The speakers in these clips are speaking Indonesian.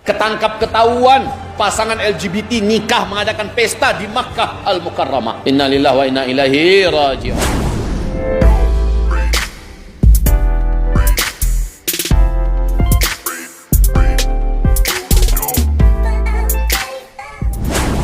ketangkap ketahuan pasangan LGBT nikah mengadakan pesta di Makkah Al-Mukarramah. Innalillahi wa inna ilaihi raji'un.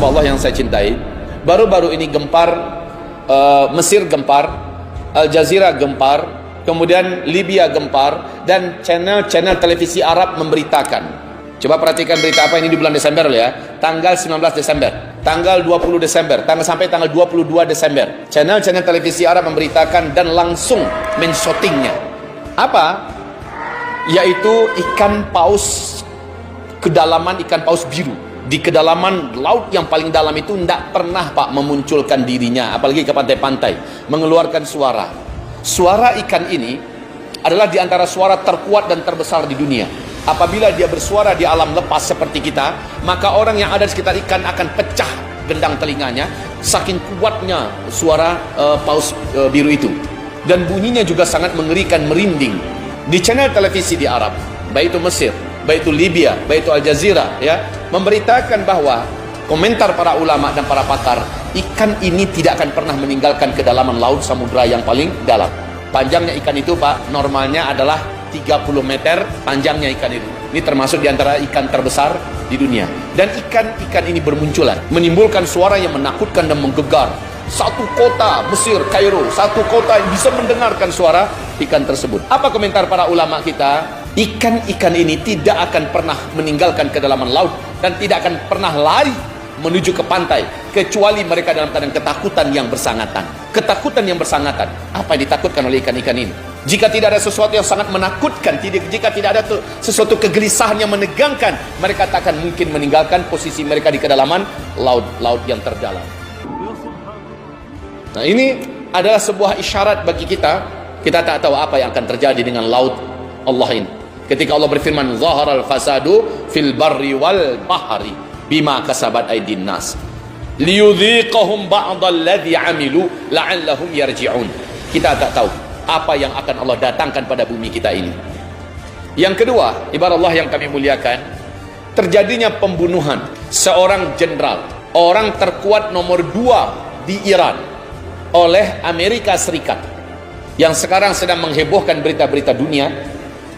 Allah yang saya cintai, baru-baru ini gempar, Mesir gempar, Al Jazeera gempar, kemudian Libya gempar, dan channel-channel televisi Arab memberitakan. Coba perhatikan berita apa ini di bulan Desember ya, tanggal 19 Desember, tanggal 20 Desember, sampai tanggal 22 Desember. Channel-channel televisi Arab memberitakan dan langsung men-shootingnya. Apa? Yaitu ikan paus, kedalaman ikan paus biru. Di kedalaman laut yang paling dalam itu tidak pernah Pak memunculkan dirinya, apalagi ke pantai-pantai, mengeluarkan suara. Suara ikan ini adalah di antara suara terkuat dan terbesar di dunia. Apabila dia bersuara di alam lepas seperti kita, maka orang yang ada di sekitar ikan akan pecah gendang telinganya, saking kuatnya suara paus biru itu. Dan bunyinya juga sangat mengerikan, merinding. Di channel televisi di Arab, baik itu Mesir, baik itu Libya, baik itu Al Jazeera, ya, memberitakan bahwa komentar para ulama dan para pakar, ikan ini tidak akan pernah meninggalkan kedalaman laut samudra yang paling dalam. Panjangnya ikan itu Pak, normalnya adalah 30 meter panjangnya ikan itu. Ini termasuk di antara ikan terbesar di dunia. Dan ikan-ikan ini bermunculan, menimbulkan suara yang menakutkan dan menggegar. Satu kota Mesir, Kairo, satu kota yang bisa mendengarkan suara ikan tersebut. Apa komentar para ulama kita? Ikan-ikan ini tidak akan pernah meninggalkan kedalaman laut dan tidak akan pernah lari menuju ke pantai kecuali mereka dalam keadaan ketakutan yang bersangatan. Ketakutan yang bersangatan. Apa yang ditakutkan oleh ikan-ikan ini? Jika tidak ada sesuatu yang sangat menakutkan, jika tidak ada sesuatu kegelisahan yang menegangkan, mereka tak akan mungkin meninggalkan posisi mereka di kedalaman laut yang terdalam. Nah, ini adalah sebuah isyarat bagi kita. Kita tak tahu apa yang akan terjadi dengan laut Allah ini. Ketika Allah berfirman, "Zaharal fasadu fil barri wal bahri bima kasabat aydin nas liyudhiqahum ba'dalladzi 'amilu la'allahum yarji'un." Kita tak tahu apa yang akan Allah datangkan pada bumi kita ini. Yang kedua, ibarat Allah yang kami muliakan, terjadinya pembunuhan seorang jenderal, orang terkuat nomor 2 di Iran oleh Amerika Serikat, yang sekarang sedang menghebohkan berita-berita dunia.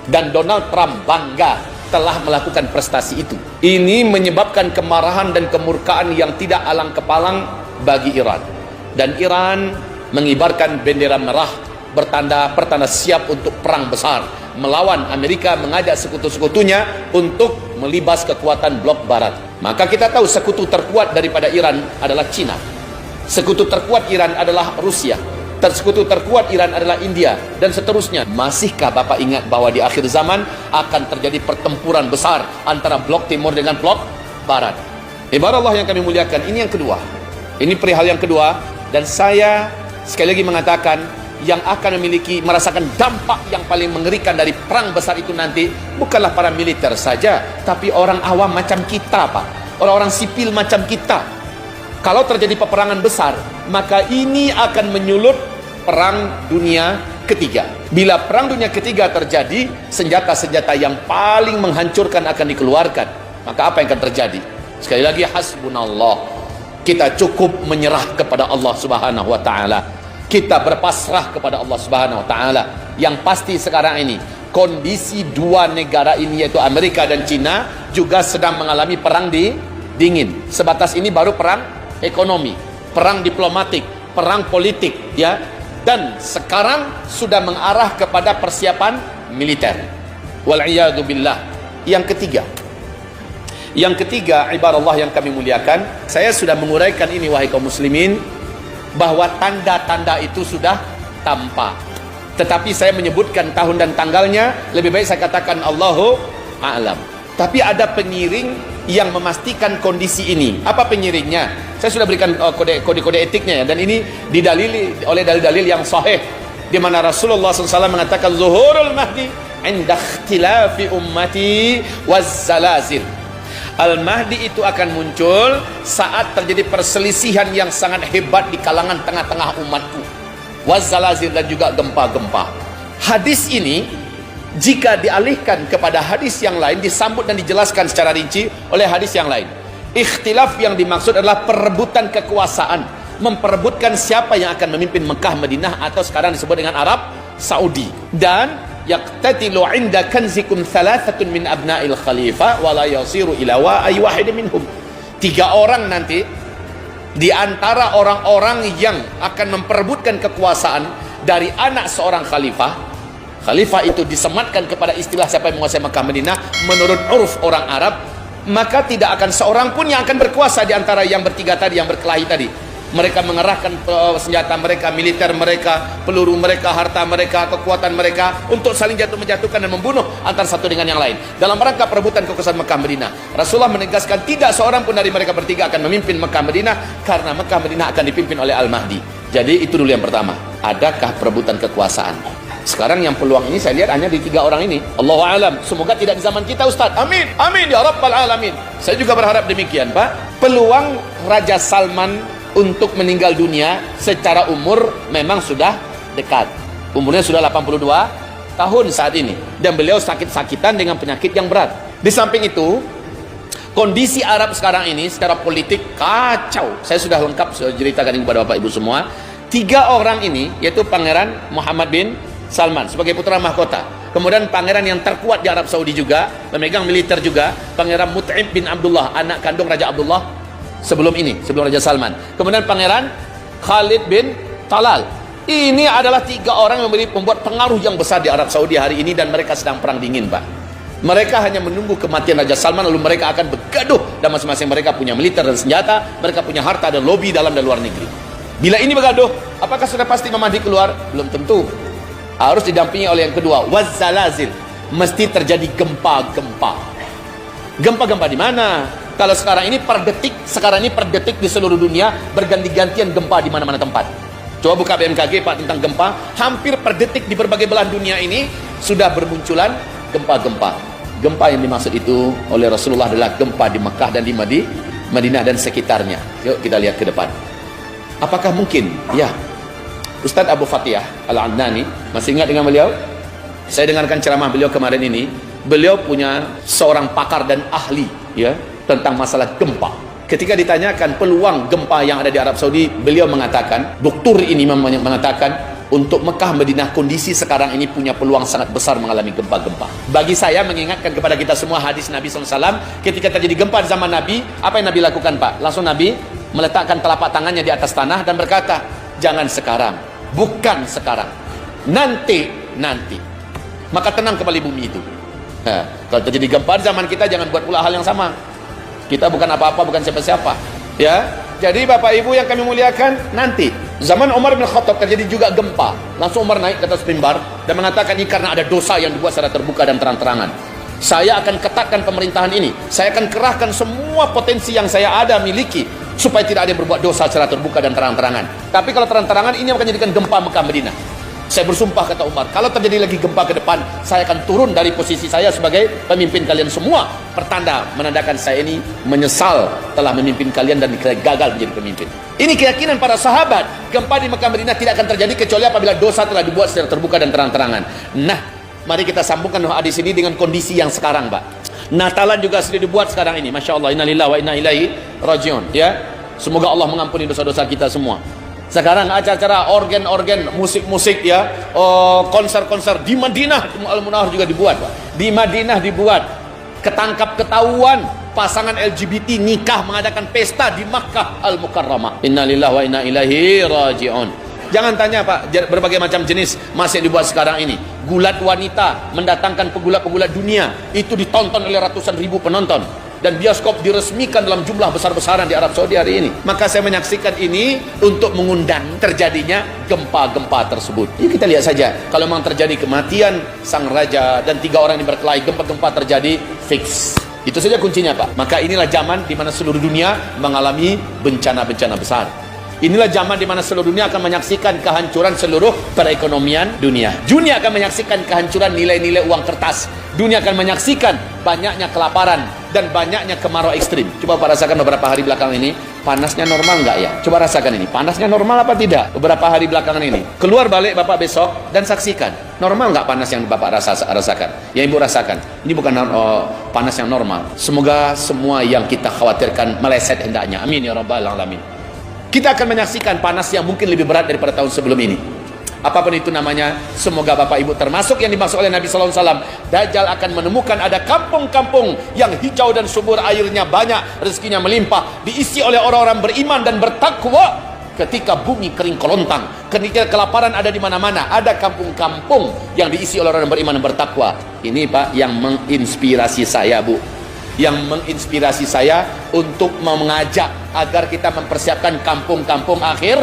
Dan Donald Trump bangga telah melakukan prestasi itu. Ini menyebabkan kemarahan dan kemurkaan yang tidak alang kepalang bagi Iran. Dan Iran mengibarkan bendera merah pertanda siap untuk perang besar melawan Amerika, mengajak sekutu-sekutunya untuk melibas kekuatan blok barat. Maka kita tahu sekutu terkuat daripada Iran adalah Cina. Sekutu terkuat Iran adalah Rusia. Sekutu terkuat Iran adalah India, dan seterusnya. Masihkah Bapak ingat bahwa di akhir zaman akan terjadi pertempuran besar antara blok timur dengan blok barat? Ibarat Allah yang kami muliakan, ini yang kedua. Ini perihal yang kedua, dan saya sekali lagi mengatakan, yang akan merasakan dampak yang paling mengerikan dari perang besar itu nanti bukanlah para militer saja, tapi orang awam macam kita Pak, orang-orang sipil macam kita. Kalau terjadi peperangan besar, maka ini akan menyulut perang dunia ketiga. Bila perang dunia ketiga terjadi, senjata-senjata yang paling menghancurkan akan dikeluarkan. Maka apa yang akan terjadi? Sekali lagi, hasbunallah. Kita cukup menyerah kepada Allah Subhanahu wa taala. Kita berpasrah kepada Allah Subhanahu wa taala. Yang pasti sekarang ini, kondisi dua negara ini yaitu Amerika dan Cina juga sedang mengalami perang dingin. Sebatas ini baru perang ekonomi, perang diplomatik, perang politik, ya. Dan sekarang sudah mengarah kepada persiapan militer. Wal'iyadu billah. Yang ketiga, ibarat Allah yang kami muliakan, saya sudah menguraikan ini wahai kaum muslimin, bahwa tanda-tanda itu sudah tampak. Tetapi saya menyebutkan tahun dan tanggalnya, lebih baik saya katakan Allahu a'lam. Tapi ada pengiring yang memastikan kondisi ini. Apa pengiringnya? Saya sudah berikan kode-kode etiknya ya, dan ini didalili oleh dalil-dalil yang sahih, di mana Rasulullah SAW mengatakan zuhurul mahdi inda ikhtilafi ummati wazzalazil. Al-Mahdi itu akan muncul saat terjadi perselisihan yang sangat hebat di kalangan tengah-tengah umatku, wazzalazil, dan juga gempa-gempa. Hadis ini jika dialihkan kepada hadis yang lain, disambut dan dijelaskan secara rinci oleh hadis yang lain. Ikhtilaf yang dimaksud adalah perebutan kekuasaan, memperebutkan siapa yang akan memimpin Mekah, Madinah, atau sekarang disebut dengan Arab Saudi. Dan yaqtatilu 'inda kanzikum thalathatun min abna'il khalifah wa la yasiru ila wahid minhum. 3 orang nanti di antara orang-orang yang akan memperebutkan kekuasaan dari anak seorang khalifah. Khalifah itu disematkan kepada istilah siapa yang menguasai Makkah Madinah menurut uruf orang Arab, maka tidak akan seorang pun yang akan berkuasa di antara yang bertiga tadi, yang berkelahi tadi. Mereka mengerahkan senjata mereka, militer mereka, peluru mereka, harta mereka, kekuatan mereka untuk saling menjatuhkan dan membunuh antara satu dengan yang lain dalam rangka perebutan kekuasaan Mekah Madinah. Rasulullah menegaskan tidak seorang pun dari mereka bertiga akan memimpin Mekah Madinah, karena Mekah Madinah akan dipimpin oleh Al-Mahdi. Jadi itu dulu yang pertama. Adakah perebutan kekuasaan? Sekarang yang peluang ini saya lihat hanya di 3 orang ini. Allahu a'lam. Semoga tidak di zaman kita, Ustaz. Amin. Amin ya rabbal alamin. Saya juga berharap demikian, Pak. Peluang Raja Salman untuk meninggal dunia secara umur memang sudah dekat. Umurnya sudah 82 tahun saat ini, dan beliau sakit-sakitan dengan penyakit yang berat. Di samping itu, kondisi Arab sekarang ini secara politik kacau. Saya sudah lengkap ceritakan kepada Bapak Ibu semua. 3 orang ini, yaitu Pangeran Muhammad bin Salman sebagai putra mahkota, kemudian pangeran yang terkuat di Arab Saudi juga, pemegang militer juga, Pangeran Mut'im bin Abdullah, anak kandung Raja Abdullah sebelum Raja Salman, kemudian Pangeran Khalid bin Talal. Ini adalah 3 orang yang membuat pengaruh yang besar di Arab Saudi hari ini, dan mereka sedang perang dingin, Pak. Mereka hanya menunggu kematian Raja Salman, lalu mereka akan bergaduh, dan masing-masing mereka punya militer dan senjata, mereka punya harta dan lobby dalam dan luar negeri. Bila ini bergaduh, apakah sudah pasti Mahdi keluar? Belum tentu. Harus didampingi oleh yang kedua, wazzalazil, mesti terjadi gempa-gempa. Gempa-gempa di mana? Kalau sekarang ini per detik di seluruh dunia berganti-gantian gempa di mana-mana tempat. Coba buka BMKG, Pak, tentang gempa. Hampir per detik di berbagai belahan dunia ini sudah bermunculan gempa-gempa. Gempa yang dimaksud itu oleh Rasulullah adalah gempa di Mekah dan di Madinah dan sekitarnya. Yuk kita lihat ke depan. Apakah mungkin? Ya. Ustadz Abu Fatihah Al-Adnani, masih ingat dengan beliau? Saya dengarkan ceramah beliau kemarin ini. Beliau punya seorang pakar dan ahli ya tentang masalah gempa. Ketika ditanyakan peluang gempa yang ada di Arab Saudi, beliau mengatakan, doktor ini mengatakan, untuk Mekah Madinah kondisi sekarang ini punya peluang sangat besar mengalami gempa-gempa. Bagi saya mengingatkan kepada kita semua hadis Nabi SAW, ketika terjadi gempa di zaman Nabi, apa yang Nabi lakukan, Pak? Langsung Nabi meletakkan telapak tangannya di atas tanah dan berkata, jangan sekarang, bukan sekarang, nanti. Maka tenang kembali bumi itu. Nah, kalau terjadi gempa di zaman kita, jangan buat pula hal yang sama. Kita bukan apa-apa, bukan siapa-siapa. Ya, jadi Bapak Ibu yang kami muliakan, nanti zaman Umar bin Khattab terjadi juga gempa. Langsung Umar naik ke atas mimbar dan mengatakan, ini karena ada dosa yang dibuat secara terbuka dan terang-terangan. Saya akan ketatkan pemerintahan ini. Saya akan kerahkan semua potensi yang saya ada miliki supaya tidak ada yang berbuat dosa secara terbuka dan terang-terangan. Tapi kalau terang-terangan, ini akan menjadikan gempa Mekah Madinah. Saya bersumpah, kata Umar, kalau terjadi lagi gempa ke depan, saya akan turun dari posisi saya sebagai pemimpin kalian semua. Pertanda menandakan saya ini menyesal telah memimpin kalian dan gagal menjadi pemimpin. Ini keyakinan para sahabat. Gempa di Mekah Madinah tidak akan terjadi kecuali apabila dosa telah dibuat secara terbuka dan terang-terangan. Nah, mari kita sambungkan hadis ini dengan kondisi yang sekarang, Pak. Natalan juga sudah dibuat sekarang ini. Masya Allah, innalillahi wa inna ilaihi rajiun. Ya, semoga Allah mengampuni dosa-dosa kita semua. Sekarang acara-acara organ-organ musik-musik ya, konser-konser di Madinah Al-Munawwarah juga dibuat, Pak. Di Madinah dibuat. Ketangkap ketahuan pasangan LGBT nikah mengadakan pesta di Makkah Al-Mukarramah. Innalillahi wa inna ilaihi rajiun. Jangan tanya, Pak, berbagai macam jenis masih dibuat sekarang ini. Gulat wanita mendatangkan pegulat-pegulat dunia, itu ditonton oleh ratusan ribu penonton. Dan bioskop diresmikan dalam jumlah besar-besaran di Arab Saudi hari ini. Maka saya menyaksikan ini untuk mengundang terjadinya gempa-gempa tersebut. Ini kita lihat saja, kalau memang terjadi kematian sang raja dan 3 orang yang berkelahi, gempa-gempa terjadi, fix. Itu saja kuncinya, Pak. Maka inilah zaman di mana seluruh dunia mengalami bencana-bencana besar. Inilah zaman di mana seluruh dunia akan menyaksikan kehancuran seluruh perekonomian dunia. Dunia akan menyaksikan kehancuran nilai-nilai uang kertas. Dunia akan menyaksikan banyaknya kelaparan dan banyaknya kemarau ekstrim. Coba Pak rasakan beberapa hari belakang ini, panasnya normal nggak ya? Coba rasakan ini, panasnya normal apa tidak? Beberapa hari belakangan ini. Keluar balik Bapak besok dan saksikan. Normal nggak panas yang Bapak rasakan? Yang Ibu rasakan. Ini bukan panas yang normal. Semoga semua yang kita khawatirkan meleset hendaknya. Amin ya rabbal alamin. Kita akan menyaksikan panas yang mungkin lebih berat daripada tahun sebelum ini. Apapun itu namanya, semoga Bapak Ibu termasuk yang dimaksud oleh Nabi SAW. Dajjal akan menemukan ada kampung-kampung yang hijau dan subur, airnya banyak, rezekinya melimpah, diisi oleh orang-orang beriman dan bertakwa. Ketika bumi kering kelontang, ketika kelaparan ada di mana-mana, ada kampung-kampung yang diisi oleh orang beriman dan bertakwa. Ini Pak yang menginspirasi saya, Bu. Yang menginspirasi saya untuk mengajak agar kita mempersiapkan kampung-kampung akhir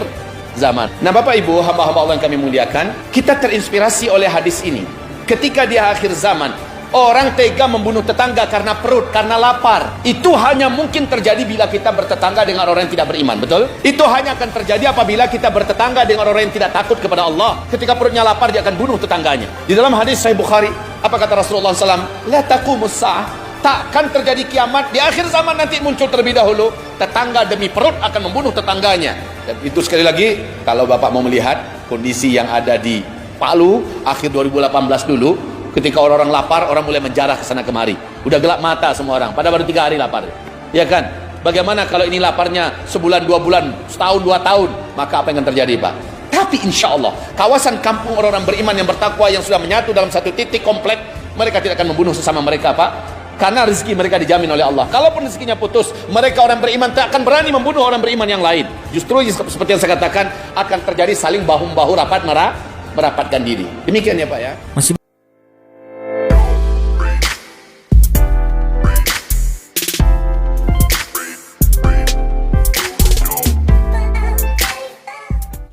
zaman. Nah Bapak Ibu, hamba-hamba Allah yang kami muliakan, kita terinspirasi oleh hadis ini. Ketika di akhir zaman, orang tega membunuh tetangga karena perut, karena lapar. Itu hanya mungkin terjadi bila kita bertetangga dengan orang yang tidak beriman, betul? Itu hanya akan terjadi apabila kita bertetangga dengan orang yang tidak takut kepada Allah. Ketika perutnya lapar, dia akan bunuh tetangganya. Di dalam hadis Sahih Bukhari, apa kata Rasulullah SAW? La taqumus sa'ah. Takkan terjadi kiamat, di akhir zaman nanti muncul terlebih dahulu tetangga demi perut akan membunuh tetangganya. Dan itu sekali lagi, kalau Bapak mau melihat kondisi yang ada di Palu akhir 2018 dulu, ketika orang-orang lapar, orang mulai menjarah ke sana kemari. Udah gelap mata semua orang, pada baru 3 hari lapar. Ya kan? Bagaimana kalau ini laparnya sebulan, 2 bulan, setahun, 2 tahun, maka apa yang akan terjadi, Pak? Tapi insya Allah, kawasan kampung orang-orang beriman yang bertakwa yang sudah menyatu dalam satu titik komplek, mereka tidak akan membunuh sesama mereka, Pak. Karena rezeki mereka dijamin oleh Allah. Kalaupun rezekinya putus, mereka orang beriman tak akan berani membunuh orang beriman yang lain. Justru seperti yang saya katakan, akan terjadi saling bahu-bahu rapat merapatkan diri. Demikian ya Pak ya.